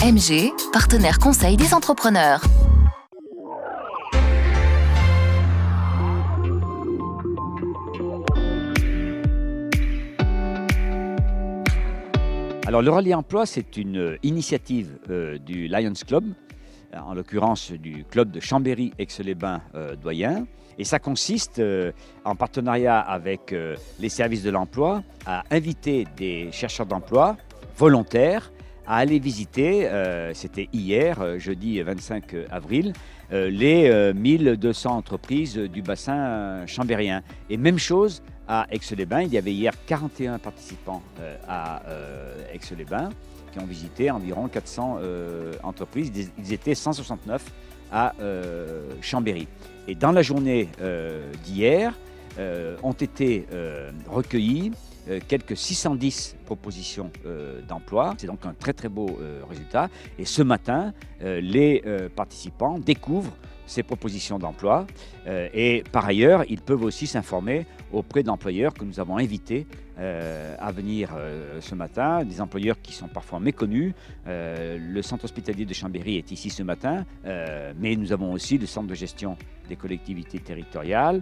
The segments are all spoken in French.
MG, partenaire conseil des entrepreneurs. Alors, le Rallye Emploi, c'est une initiative du Lions Club, en l'occurrence du club de Chambéry-Aix-les-Bains doyen. Et ça consiste, en partenariat avec les services de l'emploi, à inviter des chercheurs d'emploi volontaires à aller visiter, c'était hier, jeudi 25 avril, les 1200 entreprises du bassin chambérien. Et même chose à Aix-les-Bains, il y avait hier 41 participants à Aix-les-Bains qui ont visité environ 400 entreprises. Ils étaient 169 à Chambéry. Et dans la journée d'hier, ont été recueillis quelques 610 propositions d'emploi. C'est donc un très très beau résultat. Et ce matin, les participants découvrent ces propositions d'emploi et par ailleurs, ils peuvent aussi s'informer auprès d'employeurs que nous avons invités à venir ce matin, des employeurs qui sont parfois méconnus. Le centre hospitalier de Chambéry est ici ce matin, mais nous avons aussi le centre de gestion des collectivités territoriales,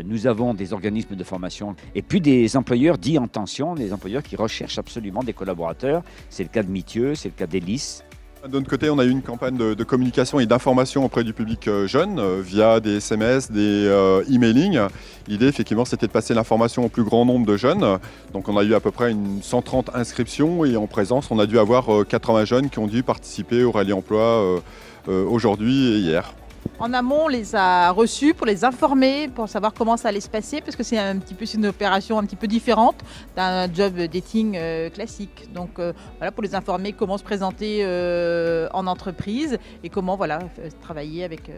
nous avons des organismes de formation et puis des employeurs dits en tension, des employeurs qui recherchent absolument des collaborateurs. C'est le cas de Mithieu, c'est le cas d'Hélice. De notre côté, on a eu une campagne de communication et d'information auprès du public jeune via des SMS, des emailing. L'idée, effectivement, c'était de passer l'information au plus grand nombre de jeunes. Donc, on a eu à peu près 130 inscriptions et en présence, on a dû avoir 80 jeunes qui ont dû participer au Rallye Emploi aujourd'hui et hier. En amont, on les a reçus pour les informer, pour savoir comment ça allait se passer, parce que c'est une opération un petit peu différente d'un job dating classique. Donc voilà, pour les informer comment se présenter en entreprise et comment travailler avec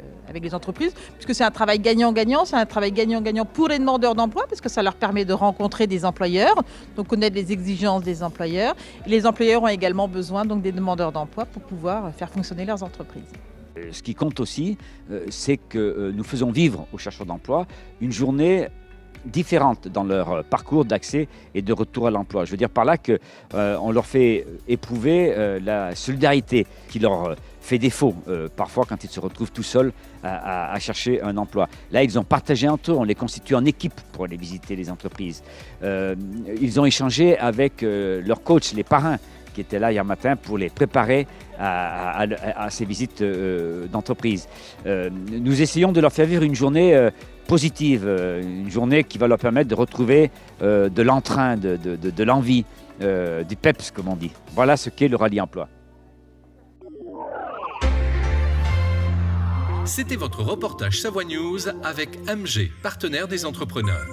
les entreprises, puisque c'est un travail gagnant-gagnant, c'est un travail gagnant-gagnant pour les demandeurs d'emploi, parce que ça leur permet de rencontrer des employeurs, donc connaître les exigences des employeurs. Et les employeurs ont également besoin donc des demandeurs d'emploi pour pouvoir faire fonctionner leurs entreprises. Ce qui compte aussi, c'est que nous faisons vivre aux chercheurs d'emploi une journée différente dans leur parcours d'accès et de retour à l'emploi. Je veux dire par là qu'on leur fait éprouver la solidarité qui leur fait défaut parfois quand ils se retrouvent tout seuls à chercher un emploi. Là, ils ont partagé entre eux, on les constitue en équipe pour aller visiter les entreprises. Ils ont échangé avec leurs coachs, les parrains, qui étaient là hier matin pour les préparer à ces visites d'entreprise. Nous essayons de leur faire vivre une journée positive, une journée qui va leur permettre de retrouver de l'entrain, de l'envie, du peps comme on dit. Voilà ce qu'est le Rallye Emploi. C'était votre reportage Savoie News avec MG, partenaire des entrepreneurs.